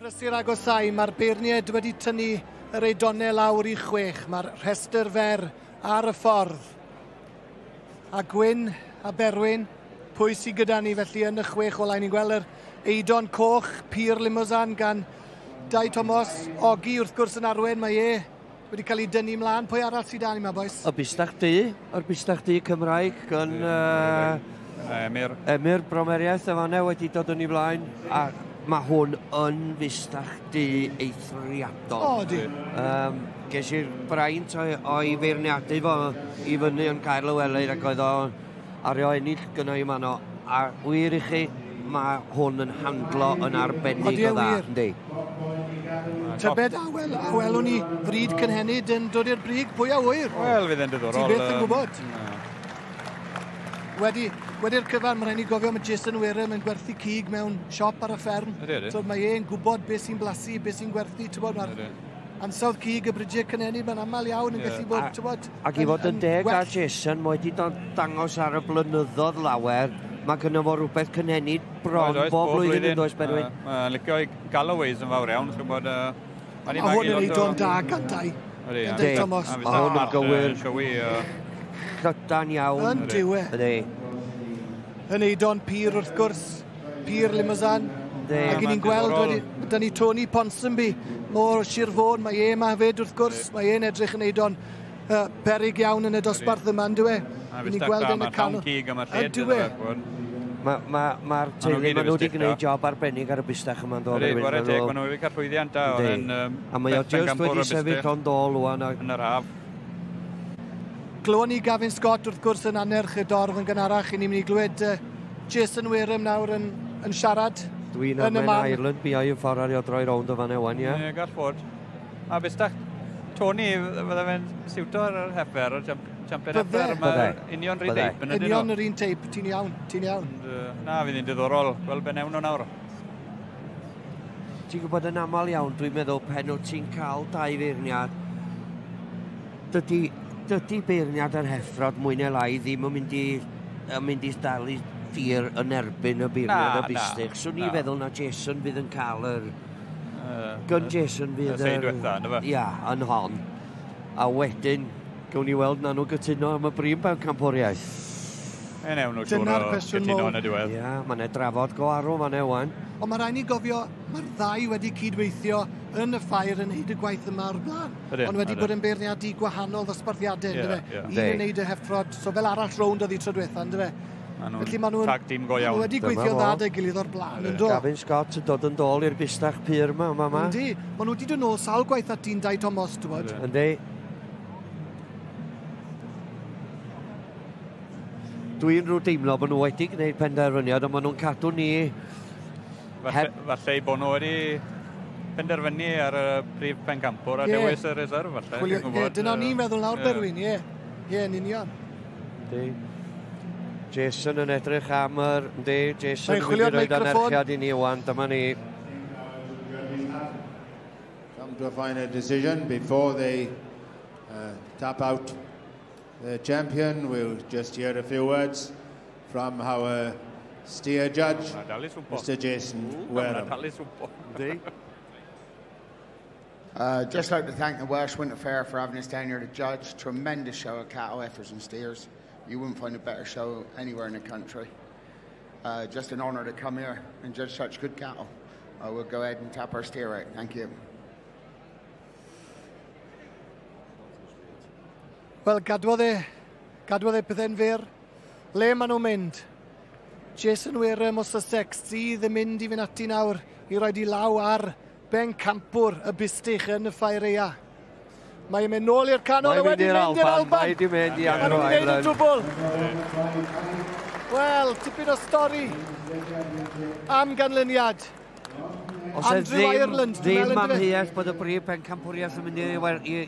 Prysur agosau, mae'r beirniaid wedi tynnu yr eidonau lawr I 6. Mae'r rhestr fer ar y ffordd. A Gwyn a Berwyn, pwy sydd gyda ni felly yn y 6 o lain. Ni'n gweld yr eidon coch, pur limousin gan Dai Thomas. Ogi wrth gwrs yn arwen, mae wedi cael ei dynnu mlaen. Pwy arall sydd da ni yma, boes? Y Bystych Du, yr Bystych Du Cymraeg gan Emyr Bromeriaeth y fanna wedi dod yn ei blaen. A mae hwn yn Bystych Du eithriadol. O, di. Ges i'r braint o'i feirniadu fo I fyny yn Caer Lywelyd ac oedd o ario ennill gyda I mano. A wir I chi, mae hwn yn handlo yn arbennig o dda. Yndi. Tybed a welwn ni fryd cynhenid yn dod i'r brig, pwy a wyr? Wel, fydd yn diddorol. Ti beth yn gwybod? Wedi'r cyfan, mae'n rhaid ni gofio mae Jason Wareham yn gwerthu cig mewn siop ar y fferm. So mae e'n gwybod beth sy'n blasu, beth sy'n gwerthu. Mae'r ansawdd cig y brydiau cynhenid, mae'n aml iawn yn gallu bod. Ac I fod yn deg a Jason, mae wedi dangos ar y blynyddoedd lawer. Mae gynnu fo rhywbeth cynhenid bron bob blwyddyn yn does Berwyn. Mae'n licio I Galloway's yn fawr iawn. A hwn yn eidon da gandau. Dai Thomas. A hwn yn gywir. Crydan iawn. Yn diwe. Yn eidon pur wrth gwrs. Pur limousin. Ac ni'n gweld, da ni Tony Ponsonby mor Sir Fôn. Mae yma hefyd wrth gwrs. Mae e'n edrych yn eidon berig iawn yn y dosbarth yma, yn diwe. Ni'n gweld yn y canol. Yn diwe. Mae'r teulu, maen nhw wedi gwneud job arbennig ar y Bystych yma'n dod. Maen nhw wedi cael llwyddiant da. A mae o just wedi sefyll o'n dol wan. Yn yr haf. Glywon ni Gavin Scott wrth gwrs yn anerch y dorf yn gynharach. I ni'n mynd I glywed Jason Wareham nawr yn siarad. Dwi'n am yn Ireland, bu o'i ffordd ar I o droi rownd o fan ewan, ie. Gall fod. A Bystych, Tony, fydda fe'n siwto'r heffer, o'r champion heffer, mae'r union rhy teip yn ydyn nhw. Union yr un teip, ti'n iawn. Na, fydd hi'n diddorol, wel ben ewn o nawr. Ti'n gwybod yn aml iawn, dwi'n meddwl pen o ti'n cael dau feirniad, dydy beirniad yr heffrod mwy neu lai ddim yn mynd I dalu tir yn erbyn y beirniad y Bystych. So ni feddwl na Jason fydd yn cael yr... Gyn Jason fydd Ia, yn hon. A wedyn, gawn ni weld na nhw gytuno am y brif Pencampwriaeth. Yn ewn nhw siwr o gytuno yn y diwedd. Ia, mae'n drafod go arw fan ewan. Ond mae rhaid ni gofio, mae'r ddau wedi cydweithio yn y ffair yn neud y gwaith yma o'r blaen. Ond wedi bod yn beirniadu gwahanol ddosbarthiadau, ynddo fe? Un yn neud y heffrod, so fel arall rownd oedd I tro diwetha, ynddo fe? Felly maen nhw wedi gweithio dda dy gilydd o'r blaen, ynddo? Gavin Scott yn dod yn dol i'r Bystych pur yma. Yndi, maen nhw wedi dod nôl sawl gwaith at dyn Dai Thomas, ti'n bod? Yndi. Dwi'n rhyw deimlo bod nhw wedi gwneud penderfyniad, ond maen nhw'n cadw ni... Falle bod nhw wedi penderfynu ar y prif Pencampwr a dewis y reserf, falle. Dyna ni'n meddwl nawr, Berwyn, ie. Ie, yn union. Jason yn edrych am yr... Jason yn mynd I roed anerchiad I ni wan, dyma ni. Come to a final decision before they tap out the champion. We'll just hear a few words from our steer judge, Mr. Jason Wareham. Just like to thank the Welsh Winter Fair for having us down here to judge. Tremendous show of cattle, heifers and steers. You wouldn't find a better show anywhere in the country. Just an honour to come here and judge such good cattle. I will go ahead and tap our steer out. Thank you. Wel, gadwodd e pethau'n fyr. Le maen nhw'n mynd? Jason Wareham o Sussex sydd yn mynd I fynd ati nawr I roed I law ar Pencampwr y Bystych yn y Ffaerea. Mae'n mynd nôl i'r canol, wedi mynd i'r Alban. Mae wedi mynd I Anglo Island. Wel, tipyn o stori am ganlyniad. Andrew Ireland. Ddim amheuaeth bod y brif Pencampwriaeth yn mynd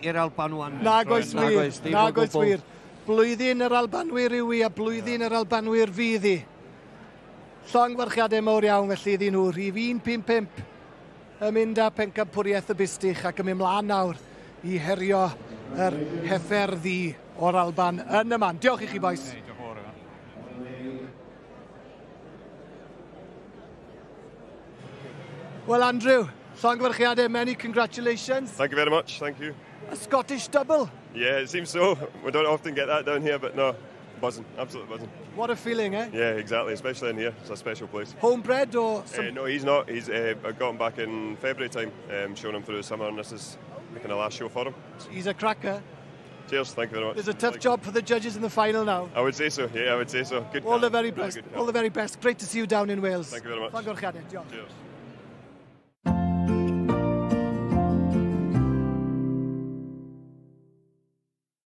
i'r Alban wan. Nag oes wir. Blwyddyn yr Albanwyr yw I a blwyddyn yr Albanwyr fydd I. Llongfarchiadau mawr iawn felly iddyn nhw. Rhif 155 yn mynd â Pencampwriaeth y Bystych ac yn mynd mlaen nawr I herio yr heffer ddi o'r Alban yn y man. Diolch I chi boes. Wel Andrew, Llongyfarchiadau, many congratulations. Thank you very much, thank you. A Scottish double. Yeah, it seems so. We don't often get that down here, but no, buzzing, absolutely buzzing. What a feeling, eh? Yeah, exactly, especially in here. It's a special place. Homebred or some... No, he's not. He's I got him back in February time, showing him through the summer, and this is the kind of last show for him. He's a cracker. Cheers, thank you very much. There's a tough job for the judges in the final now. I would say so, yeah, I would say so. Good. All the very best. All the very best. Great to see you down in Wales. Thank you very much. Llongyfarchiadau, diolch. Cheers.